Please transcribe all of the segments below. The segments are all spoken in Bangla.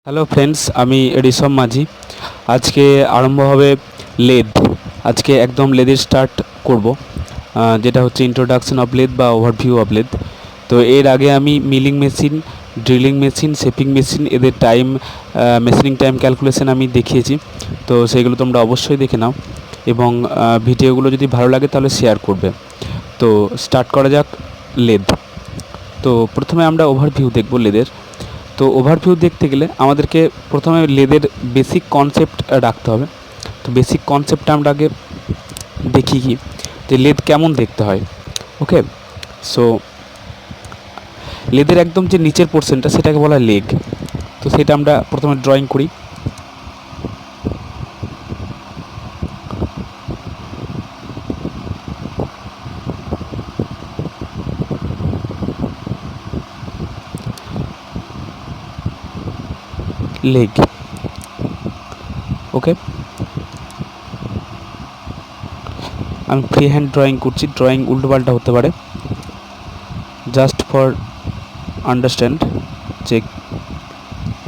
হ্যালো ফ্রেন্ডস, আমি ঋষভ মাঝি। আজকে আরম্ভ হবে লেদ। আজকে একদম লেদের স্টার্ট করব, যেটা হচ্ছে ইন্ট্রোডাকশন অফ লেদ বা ওভারভিউ অফ লেদ। তো এর আগে আমি milling machine, drilling machine, shaping machine এদের মেশিনিং টাইম ক্যালকুলেশন আমি দেখিয়েছি। তো সেগুলো তোমরা অবশ্যই দেখে নাও এবং ভিডিওগুলো যদি ভালো লাগে তাহলে শেয়ার করবে। তো স্টার্ট করা যাক লেদ। তো প্রথমে আমরা ওভারভিউ দেখব লেদের। তো ওভারভিউ দেখতে গেলে আমাদেরকে প্রথমে লেদের বেসিক কনসেপ্ট রাখতে হবে। তো বেসিক কনসেপ্টটা আমরা আগে দেখি কি যে লেদ কেমন দেখতে হয়। ওকে, সো লেদের একদম যে নিচের পোর্শনটা সেটাকে বলা হয় লেগ। তো সেটা আমরা প্রথমে ড্রয়িং করি। লেগ, ওকে, আমি ফ্রি হ্যান্ড ড্রয়িং করছি। ড্রয়িং উল্টোপাল্টা হতে পারে, জাস্ট ফর আন্ডারস্ট্যান্ড যে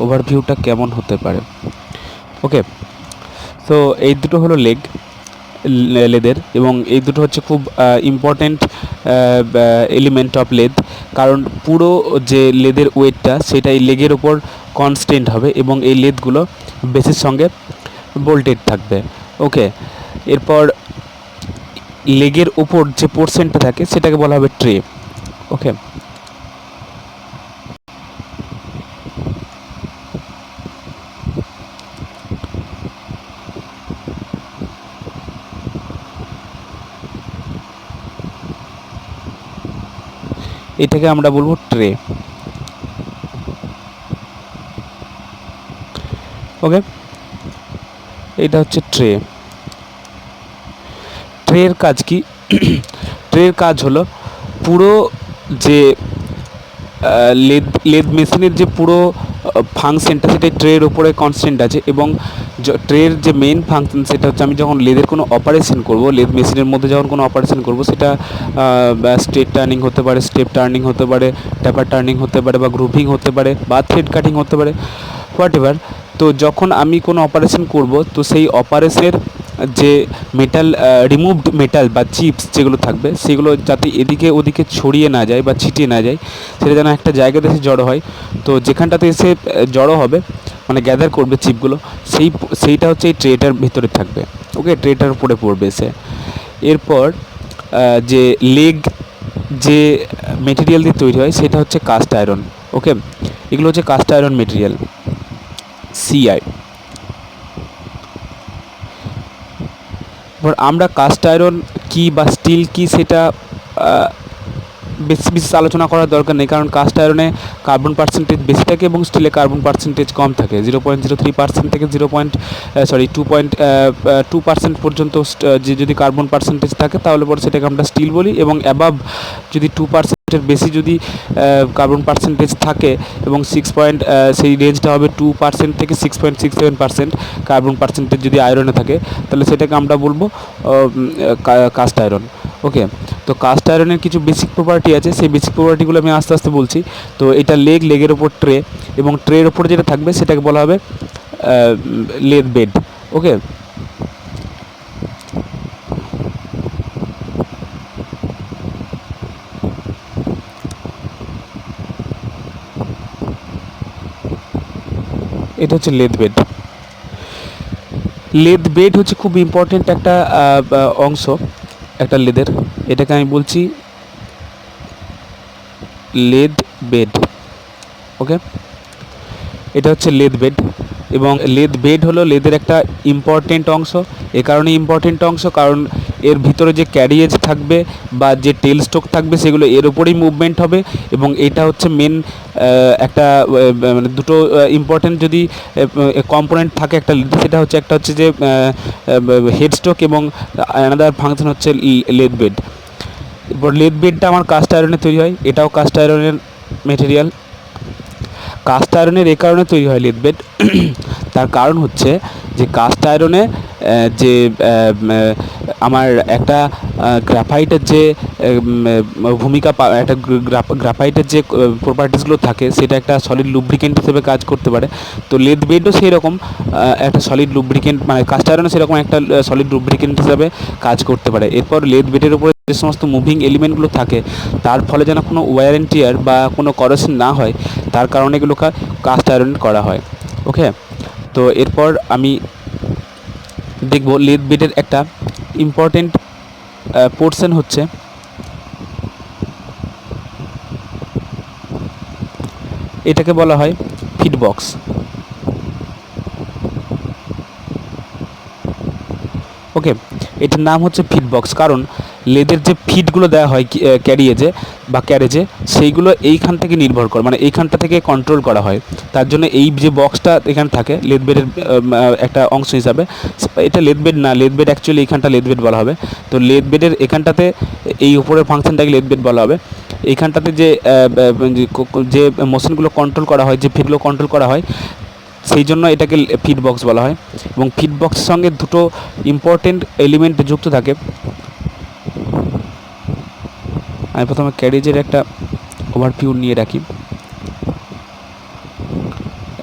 ওভারভিউটা কেমন হতে পারে। ওকে, তো এই দুটো হলো লেদের, এবং এই দুটো হচ্ছে খুব ইম্পর্ট্যান্ট এলিমেন্ট অফ লেদ। কারণ পুরো যে লেদের ওয়েটটা সেটা এই লেগের ওপর কনস্ট্যান্ট হবে এবং এই লেদগুলো বেসের সঙ্গে বোল্টেড থাকবে। ওকে, এরপর লেগের ওপর যে পোর্শনটা থাকে সেটাকে বলা হবে ট্রে। ওকে, এটাকে আমরা বলবো ট্রে। ওকে, এটা হচ্ছে ট্রে। ট্রের কাজ কি? ট্রের কাজ হলো পুরো যে লেদ মেশিনের যে পুরো ফাংশনটা সেটা ট্রের ওপরে কনস্ট্যান্ট আছে, এবং ট্রের যে মেইন ফাংশন সেটা হচ্ছে আমি যখন লেদের কোনো অপারেশন করব, লেদ মেশিনের মধ্যে যখন কোনো অপারেশন করব, সেটা স্ট্রেট টার্নিং হতে পারে, স্টেপ টার্নিং হতে পারে, ট্যাপার টার্নিং হতে পারে, বা গ্রুপিং হতে পারে, বা থ্রেড কাটিং হতে পারে, হোয়াট এভার। তো যখন আমি কোনো অপারেশন করব, তো সেই অপারেশনের যে রিমুভড মেটাল বা চিপস যেগুলো থাকবে সেগুলো যাতে এদিকে ওদিকে ছড়িয়ে না যায় বা ছিটিয়ে না যায়, সেটা যেন একটা জায়গাতে এসে জড়ো হয়। তো যেখানটাতে এসে জড়ো হবে, মানে গ্যাদার করবে চিপগুলো, সেইটা হচ্ছে এই ট্রেটার ভিতরে থাকবে। ওকে, ট্রেটার উপরে পড়বে এসে। এরপর যে লেগ যে মেটেরিয়াল দিয়ে তৈরি হয় সেটা হচ্ছে কাস্ট আয়রন। ওকে, এগুলো হচ্ছে কাস্ট আয়রন মেটেরিয়াল, সিআই। এবার আমরা কাস্ট আয়রন কী বা স্টিল কী সেটা বেশি বিশেষ আলোচনা করার দরকার নেই, কারণ কাস্ট আয়রনে কার্বন পার্সেন্টেজ বেশি থাকে এবং স্টিলে কার্বন পার্সেন্টেজ কম থাকে। 0.03% থেকে 2% পর্যন্ত যে যদি কার্বন পার্সেন্টেজ থাকে তাহলে পরে সেটাকে আমরা স্টিল বলি, এবং অ্যাবাভ যদি 2%-এর বেশি যদি কার্বন পার্সেন্টেজ থাকে এবং সেই রেঞ্জটা হবে 2% থেকে 6.67% কার্বন পার্সেন্টেজ যদি আয়রনে থাকে, তাহলে সেটাকে আমরা বলবো কাস্ট আয়রন। ওকে, তো কাস্ট আয়রনের কিছু বেসিক প্রপার্টি আছে, সেই বেসিক প্রপার্টিগুলো আমি আস্তে আস্তে বলছি। তো এটা লেগের ওপর ট্রে, এবং ট্রের ওপর যেটা থাকবে সেটাকে বলা হবে লেদ বেড। ওকে, এটা হচ্ছে লেদ বেড। লেদ বেড হচ্ছে খুব ইম্পর্টেন্ট একটা অংশ একটা লেদের। এটাকে আমি বলছি লেদ বেড। ওকে, এটা হচ্ছে লেদ বেড, এবং লেদ বেড হলো লেদের একটা ইম্পর্টেন্ট অংশ। এ কারণে ইম্পর্টেন্ট অংশ কারণ এর ভিতরে যে ক্যারিয়েজ থাকবে বা যে টেল স্ট্রোক থাকবে সেগুলো এর ওপরেই মুভমেন্ট হবে, এবং এটা হচ্ছে মেন একটা মানে দুটো ইম্পর্টেন্ট যদি কম্পোনেন্ট থাকে একটা লেদ, সেটা হচ্ছে একটা হচ্ছে যে হেড স্ট্রোক, এবং অ্যানাদার ফাংশন হচ্ছে লেদ বেড। এরপর লেদ বেডটা আমার কাস্ট আয়রনে তৈরি হয়, এটাও কাস্ট আয়রনের মেটেরিয়াল। কাস্ট আয়রনের এই কারণে তৈরি হয় লেদ বেড, তার কারণ হচ্ছে যে কাস্ট আয়রনে যে আমার একটা গ্রাফাইটের যে ভূমিকা একটা গ্রাফাইটের যে প্রপার্টিসগুলো থাকে সেটা একটা সলিড লুব্রিকেন্ট হিসেবে কাজ করতে পারে। তো লেদ বেডও সেই রকম একটা সলিড লুব্রিকেন্ট, মানে কাস্ট আয়রনও সেরকম একটা সলিড লুব্রিকেন্ট হিসাবে কাজ করতে পারে। এরপর লেদ বেডের উপরে যে সমস্ত মুভিং এলিমেন্টগুলো থাকে তার ফলে যেন কোনো ওয়্যার অ্যান্ড টিয়ার বা কোনো করোশন না হয়, তার কারণে এগুলোকে কাস্ট আয়রন করা হয়। ওকে, তো এরপর আমি দেখব লেদ বেডের একটা ইম্পর্টেন্ট পোর্শন হচ্ছে এটাকে বলা হয় ফিড বক্স। ওকে, এটার নাম হচ্ছে ফিড বক্স, কারণ লেদের যে ফিডগুলো দেওয়া হয় ক্যারিয়েজে বা ক্যারেজে, সেইগুলো এইখান থেকে নির্ভর করে, মানে এইখানটা থেকে কন্ট্রোল করা হয়। তার জন্য এই যে বক্সটা এখানে থাকে লেদ বেডের একটা অংশ হিসাবে, এটা লেদ বেড না, লেদ বেড অ্যাকচুয়ালি এইখানটা লেদ বেড বলা হবে। তো লেদ বেডের এখানটাতে এই উপরের ফাংশনটাকে লেদ বেড বলা হবে। এইখানটাতে যে মোশনগুলো কন্ট্রোল করা হয়, যে ফিডগুলো কন্ট্রোল করা হয়, সেই জন্য এটাকে ফিড বক্স বলা হয়। এবং ফিড বক্সের সঙ্গে দুটো ইম্পর্টেন্ট এলিমেন্ট যুক্ত থাকে। আমি প্রথমে ক্যারেজের একটা ওভারভিউ নিয়ে রাখি।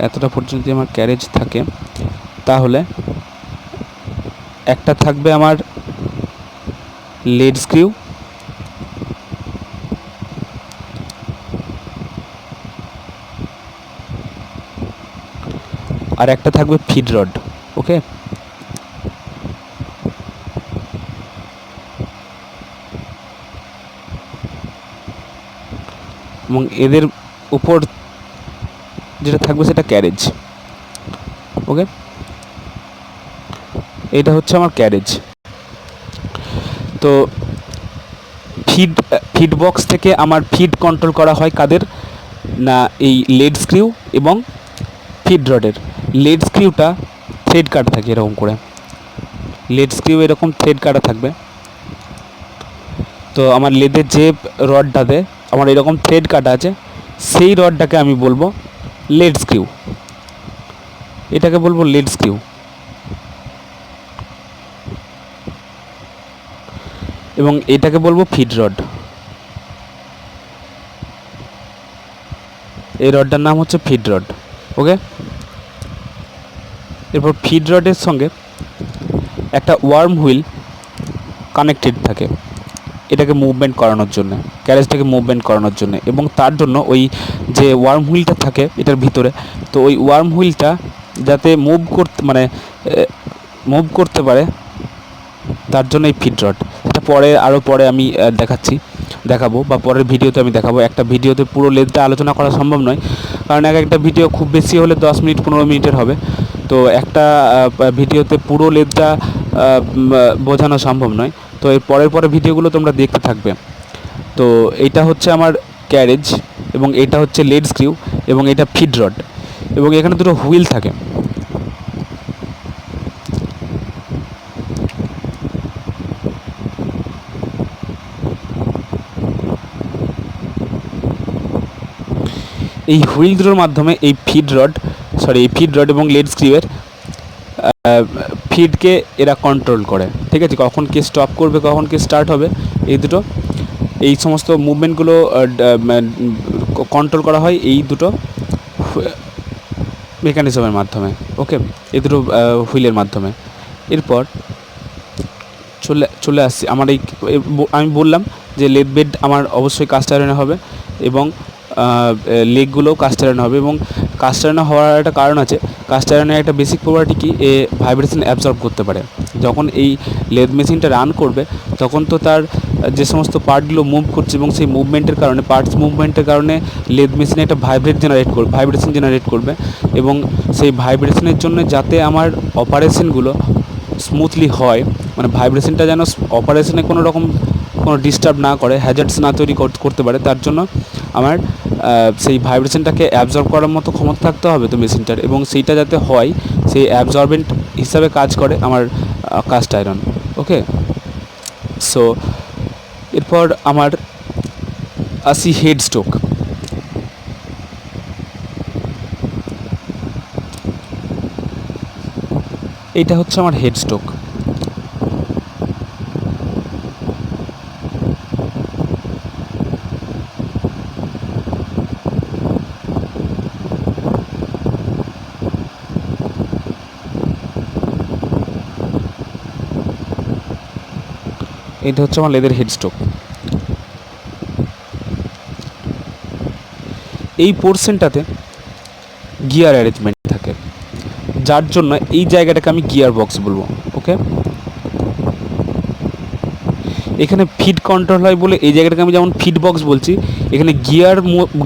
এতটা পর্যন্ত যদি আমার ক্যারেজ থাকে, তাহলে একটা থাকবে আমার লেড স্ক্রিউ, আর একটা থাকবে ফিড রড। ওকে, এবং এদের উপর যেটা থাকবে সেটা ক্যারেজ। ওকে, এটা হচ্ছে আমার ক্যারেজ। তো ফিড বক্স থেকে আমার ফিড কন্ট্রোল করা হয় কাদের না, এই লেড স্ক্রিউ এবং ফিড রডের। লেড স্ক্রিউটা থ্রেড কাটা থাকে এরকম করে, লেড স্ক্রিউ এরকম থ্রেড কাটা থাকবে। তো আমার লেদের যে রডটাতে আমার এরকম থ্রেড কাটা আছে, সেই রডটাকে আমি বলবো লেড স্ক্রিউ, এটাকে বলবো লেড স্ক্রিউ। এবং এটাকে বলবো ফিড রড। এই রডটার নাম হচ্ছে ফিড রড। ওকে, এরপর ফিড রডের সঙ্গে একটা ওয়ার্ম হুইল কানেক্টেড থাকে, এটাকে মুভমেন্ট করানোর জন্য, ক্যারেজটাকে মুভমেন্ট করানোর জন্য। এবং তার জন্য ওই যে ওয়ার্ম হুইলটা থাকে এটার ভিতরে, তো ওই ওয়ার্ম হুইলটা যাতে মুভ করতে পারে, তার জন্য এই ফিড রড। এটা পরে আমি দেখাবো বা পরের ভিডিওতে আমি দেখাবো। একটা ভিডিওতে পুরো লেন্থটা আলোচনা করা সম্ভব নয়, কারণ একটা ভিডিও খুব বেশি হলে 10 মিনিট 15 মিনিটের হবে। তো একটা ভিডিওতে পুরো লেন্থটা বোঝানো সম্ভব নয়। তো এই পরের ভিডিওগুলো তোমরা দেখতে থাকবে। তো এইটা হচ্ছে আমার ক্যারেজ, এবং এটা হচ্ছে লেড স্ক্রিউ, এবং এটা ফিড রড, এবং এখানে দুটো হুইল থাকে। এই হুইল দুটোর মাধ্যমে এই ফিড রড এবং লেড স্ক্রিউয়ের ফিডকে এরা কন্ট্রোল করে। ঠিক আছে, কখন কে স্টপ করবে, কখন কে স্টার্ট হবে, এই সমস্ত মুভমেন্টগুলো কন্ট্রোল করা হয় এই দুটো মেকানিজমের মাধ্যমে। ওকে, এই দুটো হুইলের মাধ্যমে। এরপর চলে আসছি আমার আমি বললাম যে লেদ বেড আমার অবশ্যই কাস্ট আয়রনে হবে, এবং লেগগুলোও কাস্ট আয়রনে হবে। এবং কাস্ট আয়রনে হওয়ার একটা কারণ আছে। কাস্ট আয়রনের একটা বেসিক প্রপার্টি কি, এ ভাইব্রেশন অ্যাবজর্ব করতে পারে। যখন এই লেদ মেশিনটা রান করবে, তখন তো তার যে সমস্ত পার্টগুলো মুভ করছে, এবং সেই মুভমেন্টের কারণে লেদ মেশিনে একটা ভাইব্রেশন জেনারেট করবে। এবং সেই ভাইব্রেশনের জন্য যাতে আমার অপারেশনগুলো স্মুথলি হয়, মানে ভাইব্রেশনটা যেন অপারেশনে কোনো ডিস্টার্ব না করে, হ্যাজার্ডস না তৈরি করতে পারে, তার জন্য আমার সেই ভাইব্রেশনটাকে অ্যাবজর্ব করার মতো ক্ষমতা থাকতে হবে তো মেশিনটার। এবং সেইটা যাতে হয়, সেই অ্যাবজর্বেন্ট হিসাবে কাজ করে আমার কাস্ট আয়রন। ওকে, সো এরপর আমার আসি হেড স্ট্রোক। এইটা হচ্ছে আমার হেড স্ট্রোক। এটা হচ্ছে আমার লেদের হেড স্ট্রোক। এই পোর্শনটাতে গিয়ার অ্যারেঞ্জমেন্ট থাকে, যার জন্য এই জায়গাটাকে আমি গিয়ার বক্স বলবো। ওকে, এখানে ফিড কন্ট্রোল হয় বলে এই জায়গাটাকে আমি যেমন ফিড বক্স বলছি, এখানে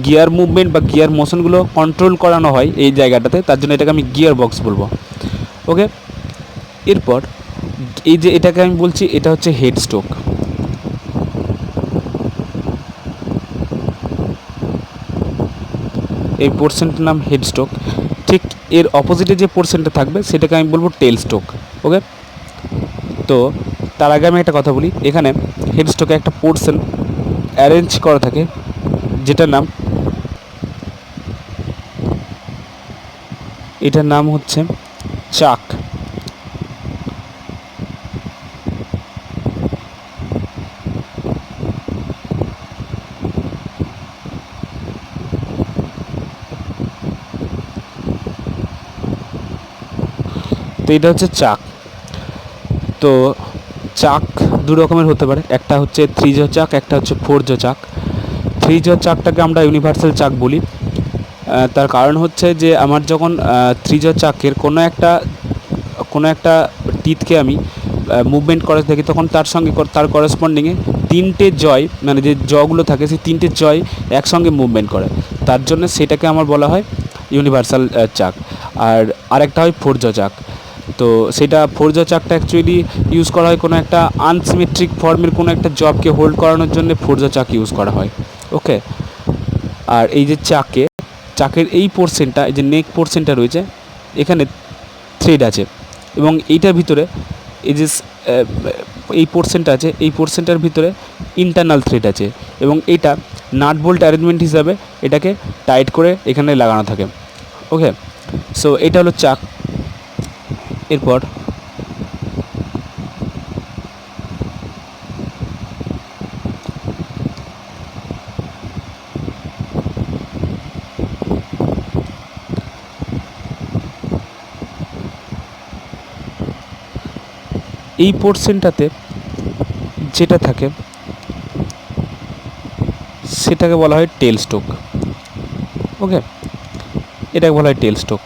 গিয়ার মুভমেন্ট বা গিয়ার মোশনগুলো কন্ট্রোল করানো হয় এই জায়গাটাতে, তার জন্য এটাকে আমি গিয়ার বক্স বলবো। ওকে, এরপর এই যে এটাকে আমি বলছি, এটা হচ্ছে হেড স্ট্রোক। এই পোর্শনটার নাম হেড স্ট্রোক। ঠিক এর অপোজিটে যে পোর্শনটা থাকবে সেটাকে আমি বলবো টেল স্ট্রোক। ওকে, তো তার আগে আমি একটা কথা বলি, এখানে হেড স্ট্রোকে একটা পোর্শন অ্যারেঞ্জ করা থাকে এটার নাম হচ্ছে চাক। তো এটা হচ্ছে চাক। তো চাক দু রকমের হতে পারে, একটা হচ্ছে 3 জ চাক, একটা হচ্ছে 4 জ চাক। 3 জ চাকটাকে আমরা ইউনিভার্সাল চাক বলি। তার কারণ হচ্ছে যে আমার যখন 3 জ চাকের কোনো একটা টিথকে আমি মুভমেন্ট করে থাকি, তখন তার করেসপন্ডিংয়ে 3টে জয়, মানে যে জগুলো থাকে সেই 3টে জয় একসঙ্গে মুভমেন্ট করে, তার জন্য সেটাকে আমার বলা হয় ইউনিভার্সাল চাক। আর আরেকটা হয় 4 জ চাক। তো সেটা 4 জ চাকটা অ্যাকচুয়ালি ইউজ করা হয় কোনো একটা আনসিমেট্রিক ফর্মের কোনো একটা জবকে হোল্ড করানোর জন্য 4 জ চাক ইউজ করা হয়। ওকে, আর এই যে চাকের এই পোর্শনটা, এই যে নেক পোর্শনটা রয়েছে, এখানে থ্রেড আছে, এবং এইটার ভিতরে এই যে এই পোর্শনটা আছে, এই পোর্শনটার ভিতরে ইন্টারনাল থ্রেড আছে, এবং এটা নাট বোল্ট অ্যারেঞ্জমেন্ট হিসাবে এটাকে টাইট করে এখানে লাগানো থাকে। ওকে, সো এটা হলো চাক। এরপর এই পোর্শনটাতে যেটা থাকে সেটাকে বলা হয় টেল স্ট্রোক। ওকে, এটাকে বলা হয় টেল স্ট্রোক।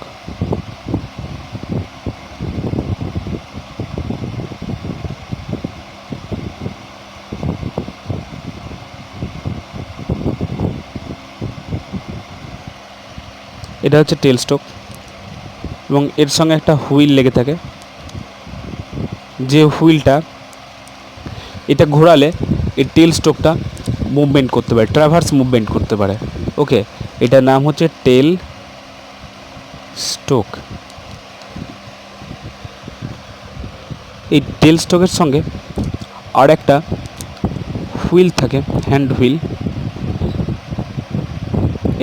এটা হচ্ছে টেল স্ট্রোক, এবং এর সঙ্গে একটা হুইল লেগে থাকে, যে হুইলটা এটা ঘোরালে এই টেল স্ট্রোকটা মুভমেন্ট করতে পারে, ট্রাভার্স মুভমেন্ট করতে পারে। ওকে, এটার নাম হচ্ছে টেল স্ট্রোক। এই টেল স্ট্রোকের সঙ্গে আর একটা হুইল থাকে, হ্যান্ড হুইল,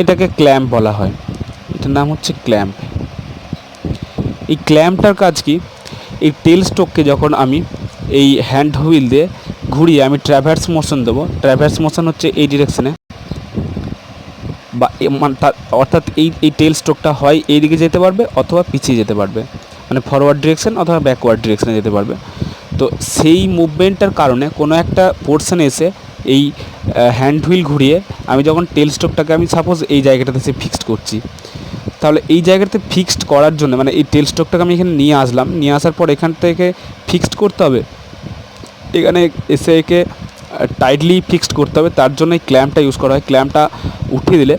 এটাকে ক্ল্যাম্প বলা হয়। এটার নাম হচ্ছে ক্ল্যাম্প। এই ক্ল্যাম্পটার কাজ কি, এই টেল স্ট্রোককে যখন আমি এই হ্যান্ড হুইল দিয়ে ঘুরিয়ে আমি ট্র্যাভার্স মোশন দেবো, ট্র্যাভার্স মোশন হচ্ছে এই ডিরেকশনে, বা অর্থাৎ এই টেল স্ট্রোকটা হয় এই দিকে যেতে পারবে অথবা পিছিয়ে যেতে পারবে, মানে ফরওয়ার্ড ডিরেকশন অথবা ব্যাকওয়ার্ড ডিরেকশনে যেতে পারবে। তো সেই মুভমেন্টটার কারণে কোনো একটা পোর্শনে এসে এই হ্যান্ড হুইল ঘুরিয়ে আমি যখন টেল স্ট্রোকটাকে আমি সাপোজ এই জায়গাটাতে এসে ফিক্সড করছি, তাহলে এই জায়গাতে ফিক্সড করার জন্য, মানে এই টেল স্ট্রোকটাকে আমি এখানে নিয়ে আসলাম, নিয়ে আসার পর এখান থেকে ফিক্সড করতে হবে, এখানে এসে একে টাইটলি ফিক্সড করতে হবে, তার জন্য এই ক্ল্যাম্পটা ইউজ করা হয়। ক্ল্যাম্পটা উঠিয়ে দিলে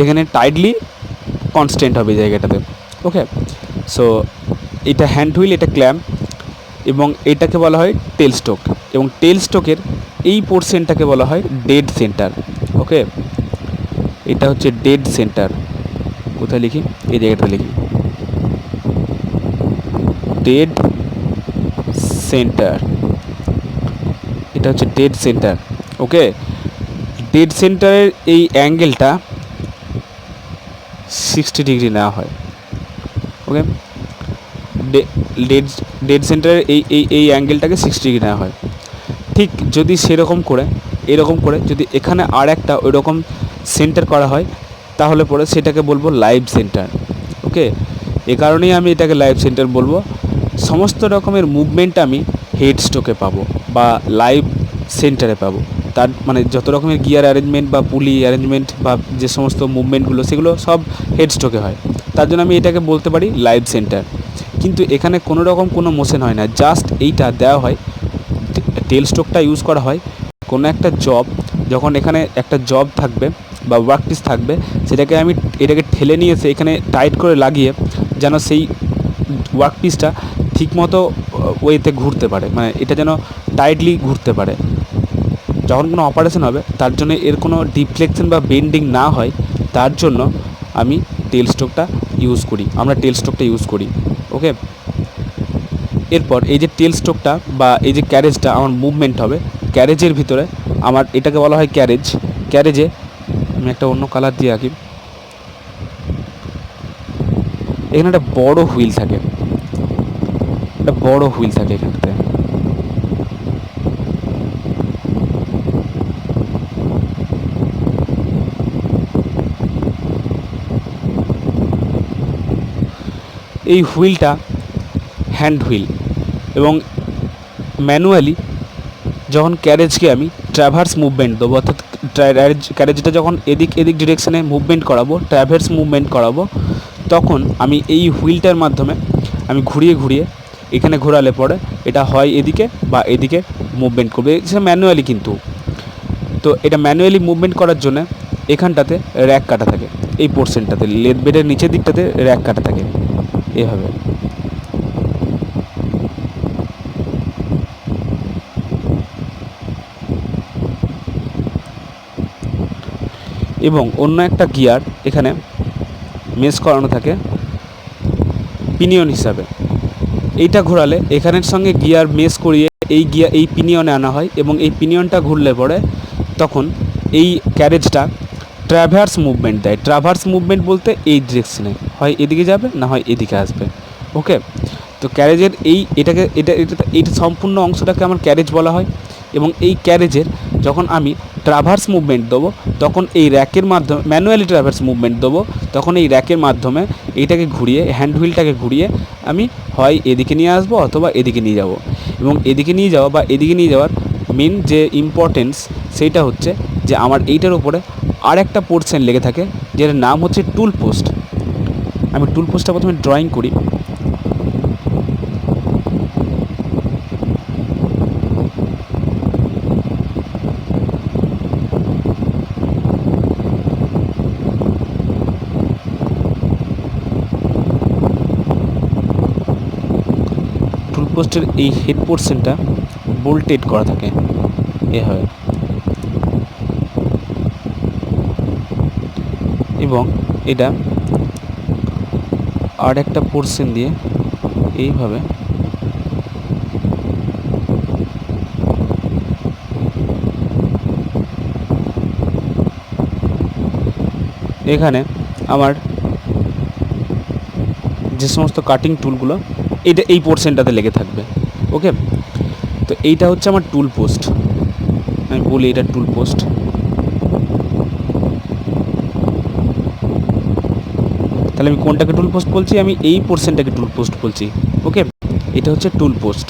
এখানে টাইটলি কনস্ট্যান্ট হবে এই জায়গাটাতে। ওকে, সো এটা হ্যান্ড হুইল, এটা ক্ল্যাম্প, এবং এটাকে বলা হয় টেল স্ট্রোক, এবং টেল স্ট্রোকের এই পোর্শনটাকে বলা হয় ডেড সেন্টার। ওকে, এটা হচ্ছে ডেড সেন্টার। কোথায় লিখি, এই জায়গাটা লিখি, ডেড সেন্টার। এটা হচ্ছে ডেড সেন্টার। ওকে, ডেড সেন্টারের এই অ্যাঙ্গেলটা 60 ডিগ্রি নেওয়া হয়। ওকে, ডেড ডেড সেন্টারের এই অ্যাঙ্গেলটাকে 60 ডিগ্রি নেওয়া হয়। ঠিক যদি সেরকম করে এরকম করে যদি এখানে আর একটা ওই রকম সেন্টার করা হয় তাহলে পরে সেটাকে বলবো লাইভ সেন্টার। ওকে, এ কারণেই আমি এটাকে লাইভ সেন্টার বলবো। সমস্ত রকমের মুভমেন্ট আমি হেড স্ট্রোকে পাবো বা লাইভ সেন্টারে পাবো। তার মানে যত রকমের গিয়ার অ্যারেঞ্জমেন্ট বা পুলি অ্যারেঞ্জমেন্ট বা যে সমস্ত মুভমেন্টগুলো সেগুলো সব হেড স্ট্রোকে হয়, তার জন্য আমি এটাকে বলতে পারি লাইভ সেন্টার। কিন্তু এখানে কোনো রকম কোনো মোশন হয় না, জাস্ট এইটা দেওয়া হয়, টেল স্ট্রোকটা ইউজ করা হয় কোনো একটা জব, যখন এখানে একটা জব থাকবে বা ওয়ার্ক পিস থাকবে, সেটাকে আমি এটাকে ঠেলে নিয়ে এসে এখানে টাইট করে লাগিয়ে যেন সেই ওয়ার্ক পিসটা ঠিকমতো ওয়েতে ঘুরতে পারে, মানে এটা যেন টাইটলি ঘুরতে পারে। যখন কোনো অপারেশন হবে তার জন্য এর কোনো ডিফ্লেকশন বা বেন্ডিং না হয়, তার জন্য আমি টেল স্ট্রোকটা ইউজ করি, আমরা টেল স্ট্রোকটা ইউজ করি। ওকে, এরপর এই যে টেল স্ট্রোকটা বা এই যে ক্যারেজটা আমার মুভমেন্ট হবে, ক্যারেজের ভিতরে আমার এটাকে বলা হয় ক্যারেজ। ক্যারেজে আমি একটা অন্য কালার দিয়ে আঁকি। এখানে একটা বড় হুইল থাকে, একটা বড় হুইল থাকে এখানটাতে। এই হুইলটা হ্যান্ড হুইল, এবং ম্যানুয়ালি যখন ক্যারেজকে আমি ট্র্যাভার্স মুভমেন্ট দেবো, অর্থাৎ ক্যারেজটা যখন এদিক ডিরেকশানে মুভমেন্ট করাবো, ট্র্যাভার্স মুভমেন্ট করাবো, তখন আমি এই হুইলটার মাধ্যমে আমি ঘুরিয়ে ঘুরিয়ে এখানে ঘোরালে পরে এটা হয় এদিকে বা এদিকে মুভমেন্ট করবে, সেটা ম্যানুয়ালি। কিন্তু তো এটা ম্যানুয়ালি মুভমেন্ট করার জন্য এখানটাতে র্যাক কাটা থাকে, এই পোর্শনটাতে লেদ বেডের নিচের দিকটাতে র্যাক কাটা থাকে এভাবে। এবং অন্য একটা গিয়ার এখানে মেস করানো থাকে পিনিয়ন হিসাবে। এইটা ঘোরালে এখানের সঙ্গে গিয়ার মেস করিয়ে এই পিনিয়নে আনা হয়, এবং এই পিনিয়নটা ঘুরলে পরে তখন এই ক্যারেজটা ট্র্যাভার্স মুভমেন্ট দেয়। ট্র্যাভার্স মুভমেন্ট বলতে এই ডিরেকশনে হয় এদিকে যাবে, না হয় এদিকে আসবে। ওকে, তো ক্যারেজের এটা সম্পূর্ণ অংশটাকে আমার ক্যারেজ বলা হয়। এবং এই ক্যারেজের যখন আমি ট্র্যাভার্স মুভমেন্ট দেবো, তখন এই র্যাকের মাধ্যমে ম্যানুয়ালি ট্র্যাভার্স মুভমেন্ট দেবো, তখন এই র্যাকের মাধ্যমে এইটাকে ঘুরিয়ে, হ্যান্ড হুইলটাকে ঘুরিয়ে আমি হয় এদিকে নিয়ে আসবো অথবা এদিকে নিয়ে যাব। এবং এদিকে নিয়ে যাওয়া বা এদিকে নিয়ে যাওয়ার মেন যে ইম্পর্টেন্স সেইটা হচ্ছে যে আমার এইটার উপরে আর একটা পোর্শন লেগে থাকে, যেটার নাম হচ্ছে টুল পোস্ট। আমি টুল পোস্টটা প্রথমে ড্রয়িং করি। টুল পোস্টের এই হেড পোর্শনটা বোল্টেড করা থাকে এভাবে, এবং এটা আর একটা পোর্শন দিয়ে এইভাবে এখানে আমার যে সমস্ত কাটিং টুলগুলো এই পোর্শনটাতে লেগে থাকবে। ওকে, তো এইটা হচ্ছে আমার টুল পোস্ট, আমি বলি এটা টুল পোস্ট। তাহলে আমি কোনটাকে টুল পোস্ট বলছি? আমি এই পোর্শনটাকে টুল পোস্ট বলছি। ওকে, এটা হচ্ছে টুল পোস্ট,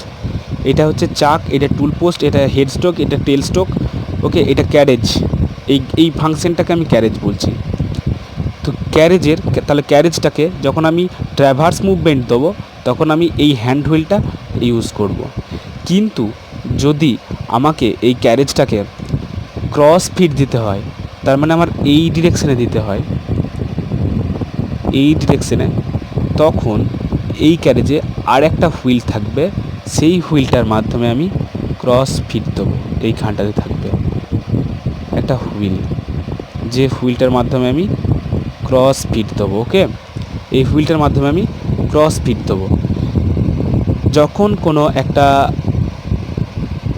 এটা হচ্ছে চাক, এটা টুল পোস্ট, এটা হেড স্ট্রোক, এটা টেল স্ট্রোক। ওকে, এটা ক্যারেজ, এই ফাংশনটাকে আমি ক্যারেজ বলছি। তো তাহলে ক্যারেজটাকে যখন আমি ট্র্যাভার্স মুভমেন্ট দেবো, তখন আমি এই হ্যান্ড হুইলটা ইউজ করব। কিন্তু যদি আমাকে এই ক্যারেজটাকে ক্রস ফিট দিতে হয়, তার মানে আমার এই ডিরেকশনে দিতে হয়, এই ডিরেকশনে, তখন এই ক্যারেজে আর একটা হুইল থাকবে, সেই হুইলটার মাধ্যমে আমি ক্রস ফিট দেবো। এইখানটাতে থাকবে একটা হুইল, যে হুইলটার মাধ্যমে আমি ক্রস ফিট দেবো। ওকে, এই হুইলটার মাধ্যমে আমি ক্রস ফিট দেবো। যখন কোনো একটা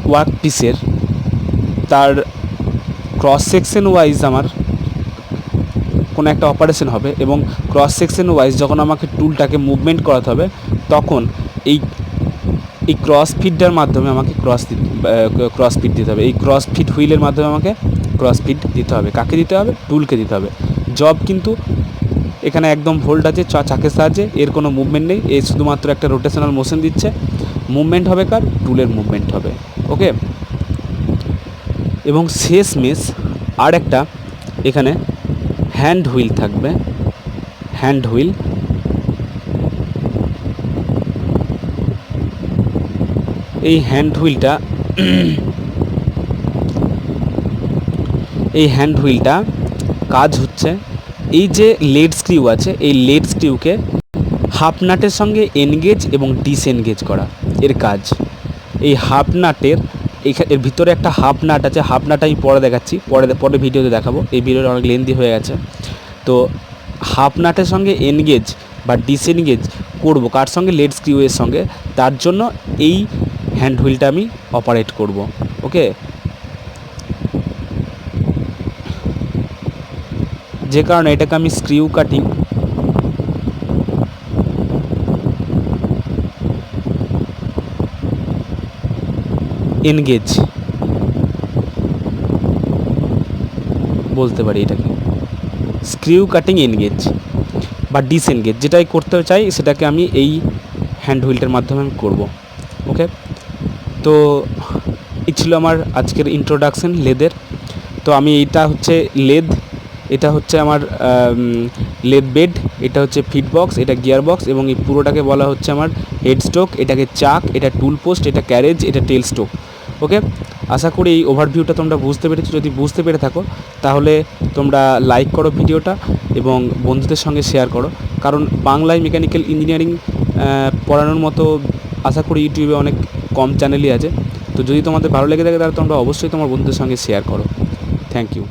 ওয়ার্ক পিসের তার ক্রস সেকশন ওয়াইজ আমার কোনো একটা অপারেশন হবে এবং ক্রস সেকশন ওয়াইজ যখন আমাকে টুলটাকে মুভমেন্ট করাতে হবে, তখন এই এই ক্রস ফিটটার মাধ্যমে আমাকে ক্রস ফিট দিতে হবে। এই ক্রস ফিট হুইলের মাধ্যমে আমাকে ক্রস ফিট দিতে হবে। কাকে দিতে হবে? টুলকে দিতে হবে। জব কিন্তু এখানে একদম হোল্ড আছে চাকের সাহায্যে, এর কোনো মুভমেন্ট নেই, এর শুধুমাত্র একটা রোটেশনাল মোশন দিচ্ছে। মুভমেন্ট হবে কার? টুলের মুভমেন্ট হবে। ওকে, এবং শেষমেশ আর একটা এখানে হ্যান্ড হুইল থাকবে। হ্যান্ড হুইল, এই হ্যান্ড হুইলটা এই হ্যান্ড হুইলটা কাজ হচ্ছে, এই যে লেড স্ক্রিউ আছে, এই লেড স্ক্রিউকে হাফ নাটের সঙ্গে এনগেজ এবং ডিসএনগেজ করা এর কাজ। এই হাফ নাটের এর ভিতরে একটা হাফ নাট আছে, হাফ নাট আমি পরে দেখাচ্ছি, পরে ভিডিওতে দেখাবো, এই ভিডিওটা অনেক লেন্দি হয়ে গেছে। তো হাফ নাটের সঙ্গে এনগেজ বা ডিসএনগেজ করবো কার সঙ্গে? লেড স্ক্রিউয়ের সঙ্গে। তার জন্য এই হ্যান্ড হুইলটা আমি অপারেট করব। ওকে, যে কারণে এটাকে আমি স্ক্রিউ কাটিং এনগেজ বলতে পারি, এটাকে স্ক্রিউ কাটিং এনগেজ বা ডিসএনগেজ যেটাই করতে চাই সেটাকে আমি এই হ্যান্ড হুইলটার মাধ্যমে আমি করব। ওকে, তো এই ছিল আমার আজকের ইন্ট্রোডাকশন লেদের। তো আমি এটা হচ্ছে লেদ, এটা হচ্ছে আমার লেদ বেড, এটা হচ্ছে ফিট বক্স, এটা গিয়ার বক্স, এবং এই পুরোটাকে বলা হচ্ছে আমার হেড স্ট্রোক, এটাকে চাক, এটা টুল পোস্ট, এটা ক্যারেজ, এটা টেল স্ট্রোক। ওকে, আশা করি এই ওভারভিউটা তোমরা বুঝতে পেরেছো। যদি বুঝতে পেরে থাকো তাহলে তোমরা লাইক করো ভিডিওটা এবং বন্ধুদের সঙ্গে শেয়ার করো, কারণ বাংলায় মেকানিক্যাল ইঞ্জিনিয়ারিং পড়ানোর মতো আশা করি ইউটিউবে অনেক কম চ্যানেলই আছে। তো যদি তোমাদের ভালো লেগে থাকে তাহলে তোমরা অবশ্যই তোমার বন্ধুদের সঙ্গে শেয়ার করো। Thank you.